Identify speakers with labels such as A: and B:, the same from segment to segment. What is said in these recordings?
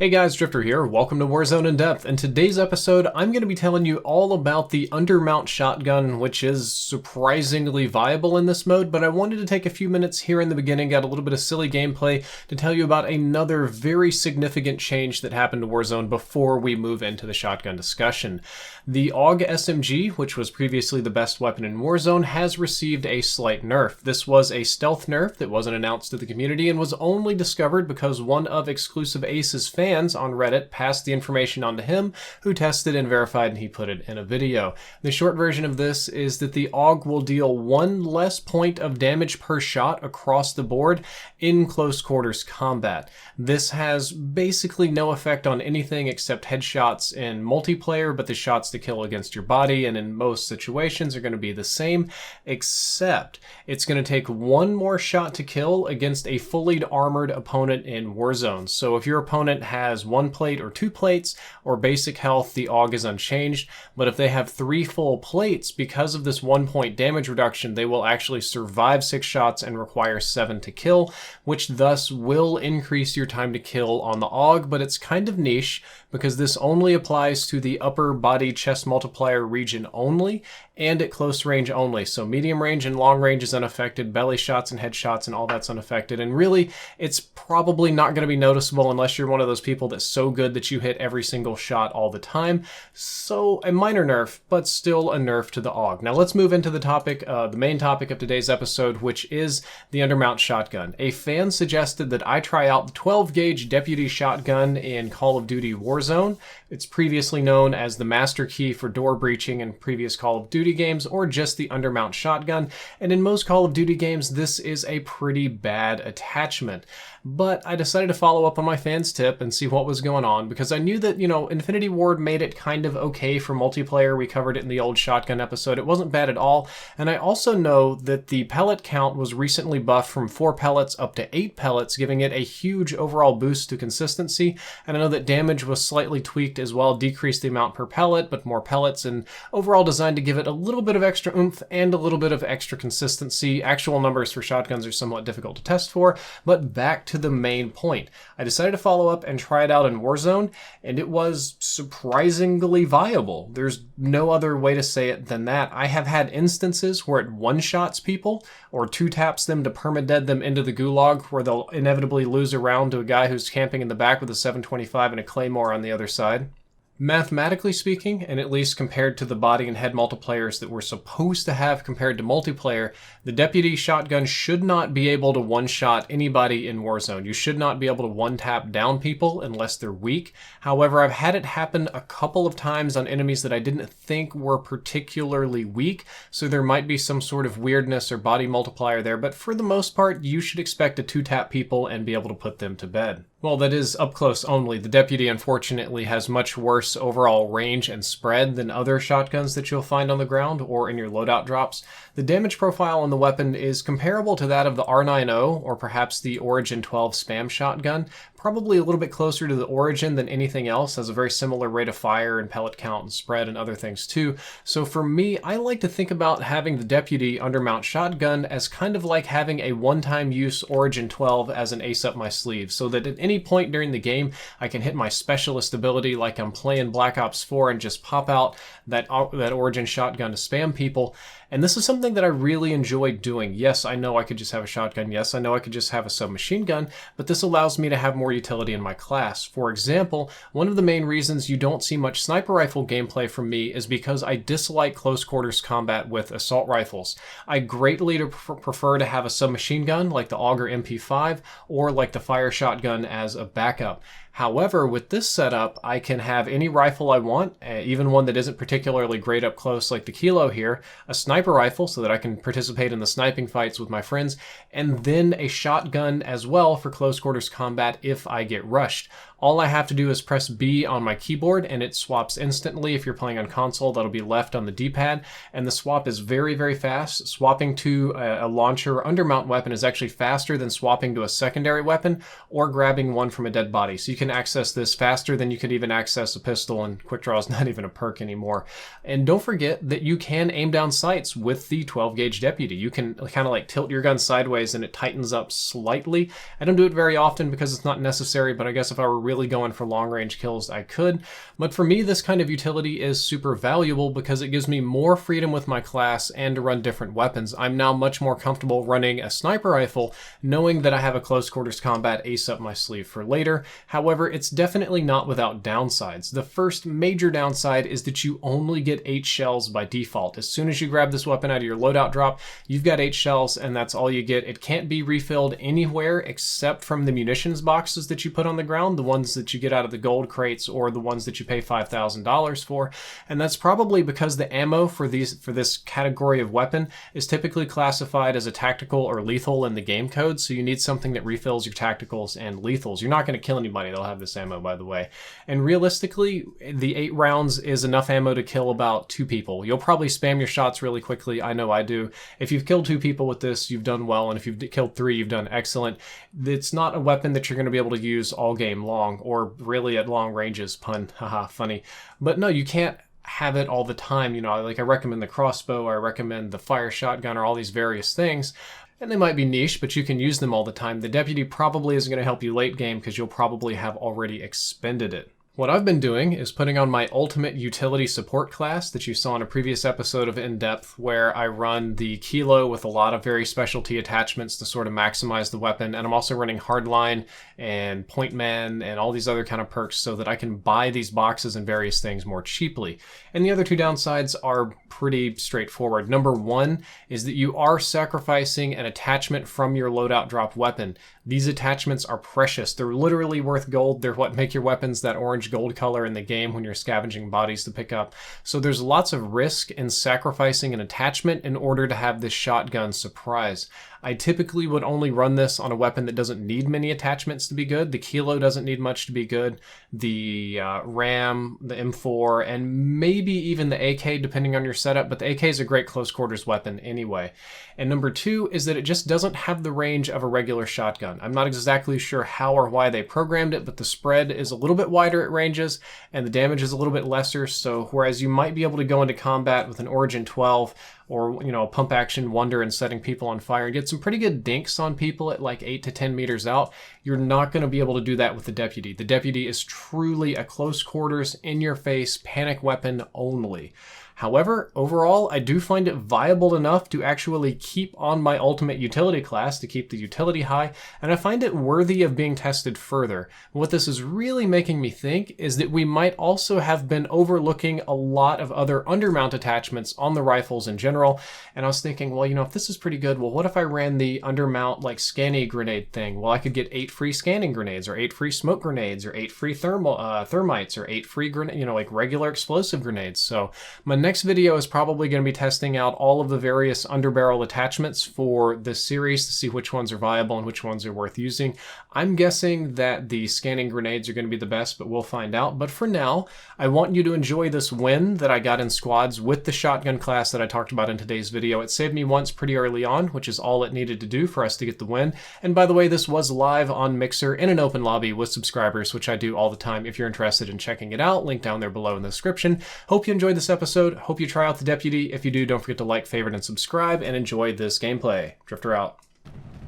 A: Hey guys, Drifter here. Welcome to Warzone In Depth. In today's episode, I'm going to be telling you all about the undermount shotgun, which is surprisingly viable in this mode, but I wanted to take a few minutes here in the beginning, got a little bit of silly gameplay, to tell you about another very significant change that happened to Warzone before we move into the shotgun discussion. The AUG SMG, which was previously the best weapon in Warzone, has received a slight nerf. This was a stealth nerf that wasn't announced to the community and was only discovered because one of Exclusive Ace's fans on Reddit passed the information on to him, who tested and verified, and he put it in a video. The short version of this is that the AUG will deal 1 less point of damage per shot across the board in close quarters combat. This has basically no effect on anything except headshots in multiplayer, but the shots to kill against your body and in most situations are going to be the same, except it's going to take 1 more shot to kill against a fully armored opponent in Warzone. So if your opponent has 1 plate or 2 plates or basic health, the AUG is unchanged, but if they have 3 full plates, because of this 1 point damage reduction, they will actually survive 6 shots and require 7 to kill, which thus will increase your time to kill on the AUG, but it's kind of niche because this only applies to the upper body chest multiplier region only and at close range only. So medium range and long range is unaffected, belly shots and headshots and all that's unaffected, and really it's probably not going to be noticeable unless you're one of those people that's so good that you hit every single shot all the time. So a minor nerf, but still a nerf to the AUG. Now let's move into the topic, the main topic of today's episode, which is the undermount shotgun. A fan suggested that I try out the 12 gauge deputy shotgun in Call of Duty Warzone. It's previously known as the Masterkey for door breaching in previous Call of Duty games, or just the undermount shotgun, and in most Call of Duty games this is a pretty bad attachment. But I decided to follow up on my fan's tip and see what was going on, because I knew that, Infinity Ward made it kind of okay for multiplayer. We covered it in the old shotgun episode. It wasn't bad at all, and I also know that the pellet count was recently buffed from 4 pellets up to 8 pellets, giving it a huge overall boost to consistency, and I know that damage was slightly tweaked as well, decreased the amount per pellet, but more pellets, and overall designed to give it a little bit of extra oomph and a little bit of extra consistency. Actual numbers for shotguns are somewhat difficult to test for, but back to the main point. I decided to follow up and try it out in Warzone, and it was surprisingly viable. There's no other way to say it than that. I have had instances where it one-shots people or 2-taps them to permadead them into the gulag, where they'll inevitably lose a round to a guy who's camping in the back with a 725 and a claymore on the other side. Mathematically speaking, and at least compared to the body and head multiplayers that we're supposed to have compared to multiplayer, the deputy shotgun should not be able to one-shot anybody in Warzone. You should not be able to one-tap down people unless they're weak. However, I've had it happen a couple of times on enemies that I didn't think were particularly weak, so there might be some sort of weirdness or body multiplier there, but for the most part, you should expect to 2-tap people and be able to put them to bed. Well, that is up close only. The deputy, unfortunately, has much worse overall range and spread than other shotguns that you'll find on the ground or in your loadout drops. The damage profile on the weapon is comparable to that of the R90 or perhaps the Origin 12 spam shotgun. Probably a little bit closer to the Origin than anything else, has a very similar rate of fire and pellet count and spread and other things too. So for me, I like to think about having the deputy undermount shotgun as kind of like having a one-time use Origin 12 as an ace up my sleeve, so that at any point during the game I can hit my specialist ability like I'm playing Black Ops 4 and just pop out that Origin shotgun to spam people. And this is something that I really enjoy doing. Yes, I know I could just have a shotgun. Yes, I know I could just have a submachine gun, but this allows me to have more utility in my class. For example, one of the main reasons you don't see much sniper rifle gameplay from me is because I dislike close quarters combat with assault rifles. I greatly prefer to have a submachine gun like the Auger MP5 or like the fire shotgun as a backup. However, with this setup, I can have any rifle I want, even one that isn't particularly great up close like the Kilo here, a sniper rifle so that I can participate in the sniping fights with my friends, and then a shotgun as well for close quarters combat if I get rushed. All I have to do is press B on my keyboard and it swaps instantly. If you're playing on console, that'll be left on the D-pad, and the swap is very, very fast. Swapping to a launcher undermount weapon is actually faster than swapping to a secondary weapon or grabbing one from a dead body. So you can access this faster than you could even access a pistol, and quick draw is not even a perk anymore. And don't forget that you can aim down sights with the 12 gauge deputy. You can kind of like tilt your gun sideways and it tightens up slightly. I don't do it very often because it's not necessary, but I guess if I were really really going for long-range kills, I could. But for me, this kind of utility is super valuable because it gives me more freedom with my class and to run different weapons. I'm now much more comfortable running a sniper rifle, knowing that I have a close quarters combat ace up my sleeve for later. However, it's definitely not without downsides. The first major downside is that you only get 8 shells by default. As soon as you grab this weapon out of your loadout drop, you've got 8 shells and that's all you get. It can't be refilled anywhere except from the munitions boxes that you put on the ground, the ones that you get out of the gold crates or the ones that you pay $5,000 for. And that's probably because the ammo for this category of weapon is typically classified as a tactical or lethal in the game code, so you need something that refills your tacticals and lethals. You're not going to kill anybody, they'll have this ammo, by the way. And realistically, the 8 rounds is enough ammo to kill about 2 people. You'll probably spam your shots really quickly, I know I do. If you've killed 2 people with this, you've done well, and if you've killed 3, you've done excellent. It's not a weapon that you're going to be able to use all game long, or really at long ranges, pun, haha, funny. But no, you can't have it all the time. You know, like I recommend the crossbow, I recommend the fire shotgun, or all these various things. And they might be niche, but you can use them all the time. The deputy probably isn't going to help you late game because you'll probably have already expended it. What I've been doing is putting on my ultimate utility support class that you saw in a previous episode of In Depth, where I run the Kilo with a lot of very specialty attachments to sort of maximize the weapon. And I'm also running Hardline and Point Man and all these other kind of perks so that I can buy these boxes and various things more cheaply. And the other 2 downsides are pretty straightforward. Number 1 is that you are sacrificing an attachment from your loadout drop weapon. These attachments are precious. They're literally worth gold. They're what make your weapons that orange gold color in the game when you're scavenging bodies to pick up. So there's lots of risk in sacrificing an attachment in order to have this shotgun surprise. I typically would only run this on a weapon that doesn't need many attachments to be good. The Kilo doesn't need much to be good. The Ram, the M4, and maybe even the AK depending on your setup, but the AK is a great close quarters weapon anyway. And number 2 is that it just doesn't have the range of a regular shotgun. I'm not exactly sure how or why they programmed it, but the spread is a little bit wider at ranges and the damage is a little bit lesser. So whereas you might be able to go into combat with an Origin 12 or, you know, a pump action Wonder and setting people on fire and get some pretty good dinks on people at like 8 to 10 meters out, you're not going to be able to do that with the deputy. The deputy is truly a close quarters, in your face, panic weapon only. However, overall, I do find it viable enough to actually keep on my ultimate utility class to keep the utility high, and I find it worthy of being tested further. What this is really making me think is that we might also have been overlooking a lot of other undermount attachments on the rifles in general, and I was thinking, well, you know, if this is pretty good, well, what if I ran the undermount like scanning grenade thing? Well, I could get 8 free scanning grenades, or 8 free smoke grenades, or 8 free thermites, or 8 free you know, like regular explosive grenades. So my next video is probably going to be testing out all of the various underbarrel attachments for this series to see which ones are viable and which ones are worth using. I'm guessing that the scanning grenades are going to be the best, but we'll find out. But for now, I want you to enjoy this win that I got in squads with the shotgun class that I talked about in today's video. It saved me once pretty early on, which is all it needed to do for us to get the win. And by the way, this was live on Mixer in an open lobby with subscribers, which I do all the time. If you're interested in checking it out, link down there below in the description. Hope you enjoyed this episode. Hope you try out the deputy. If you do, don't forget to like, favorite, and subscribe, and enjoy this gameplay. Drifter out.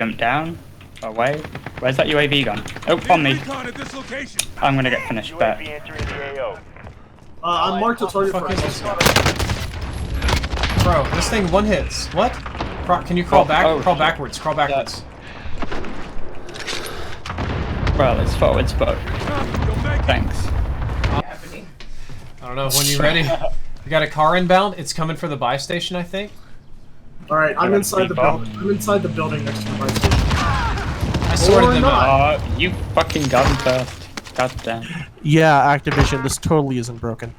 B: Jump down. Away. Where's that UAV gone? Oh, on me. I'm gonna get finished, but...
C: I marked the target for
A: Bro, this thing one hits. What? Can you crawl back? Crawl backwards. Crawl backwards.
B: Well, it's forwards, but... Thanks.
A: I don't know. When you ready? We got a car inbound. It's coming for the buy station, I think.
C: Alright, I'm inside the building. I'm inside the building next to the buy station.
A: I sorted them out.
B: You fucking got him first. God damn.
D: Yeah, Activision, this totally isn't broken.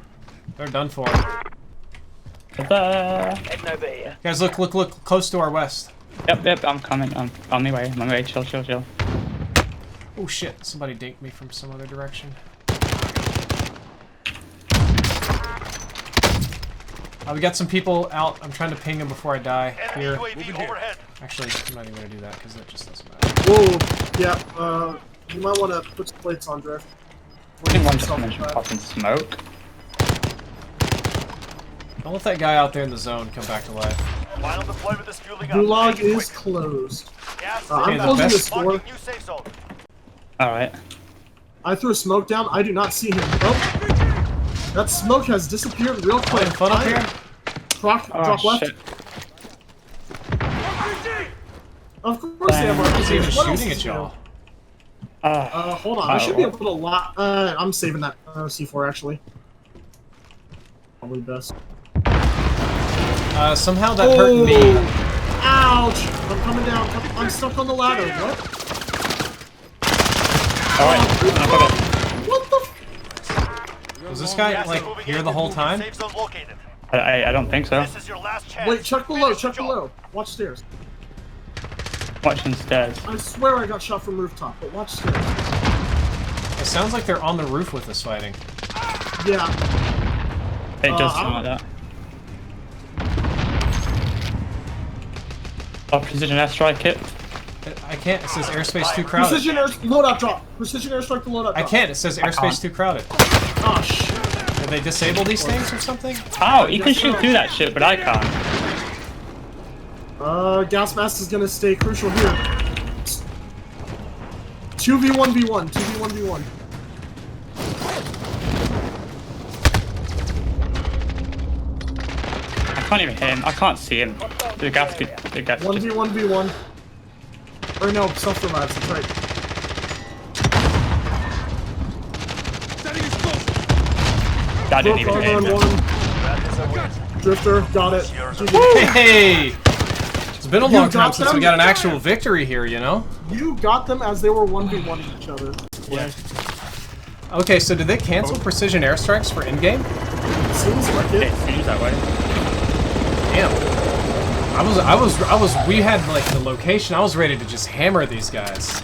A: They're done for.
B: Ta-da.
A: Guys, look, close to our west.
B: Yep, I'm coming. I'm on my way. I'm on my way. Chill.
A: Oh shit, somebody dinked me from some other direction. We got some people out. I'm trying to ping them before I die. Here. Actually, I'm not even going to do that because that just doesn't matter.
C: Whoa, yeah, you might want to put some plates on Drift.
B: I didn't want to mention popping smoke.
A: Don't let that guy out there in the zone come back to life.
C: Gulag is closed. I'm closing this door.
B: Alright.
C: I threw a smoke down. I do not see him. Oh, that smoke has disappeared real quick.
A: Fun up here?
C: Drop left.
B: Shit.
C: Of course they have
A: He's even
C: RPG. What else
A: shooting
C: is
A: at y'all.
C: Hold on. I should be able to put a lot. I'm saving that C4 actually. Probably best.
A: Somehow that hurt me.
C: Ouch! I'm coming down. I'm stuck on the ladder. What?
B: Alright, I got it.
C: What the?
A: Was this guy, like, here the whole time?
B: I don't think so.
C: Wait, check below. Check below. Watch stairs.
B: Watching stairs.
C: I swear I got shot from rooftop, but watch stairs.
A: It sounds like they're on the roof with us fighting.
C: Yeah.
B: It does sound like that. Oh, precision airstrike kit.
A: I can't. It says airspace too crowded.
C: Precision air loadout drop. Precision airstrike the loadout drop.
A: I can't. It says airspace too crowded.
C: Oh shit.
A: Did they disable these things or something?
B: Oh, you can shoot through that shit, but I can't.
C: Gas mask is gonna stay crucial here. 2v1v1. 2v1v1.
B: I can't even hit him. I can't see him. The gas just...
C: 1v1v1. Or no, self-revives, that's right.
B: That didn't even hit him.
C: Drifter, got it.
A: Hey! It's been a long time since we got an actual victory here, you know?
C: You got them as they were 1v1ing each other.
A: Yeah. Okay, so did they cancel precision airstrikes for in-game?
C: Seems like it.
B: It seems that way.
A: Damn. We had like the location, I was ready to just hammer these guys.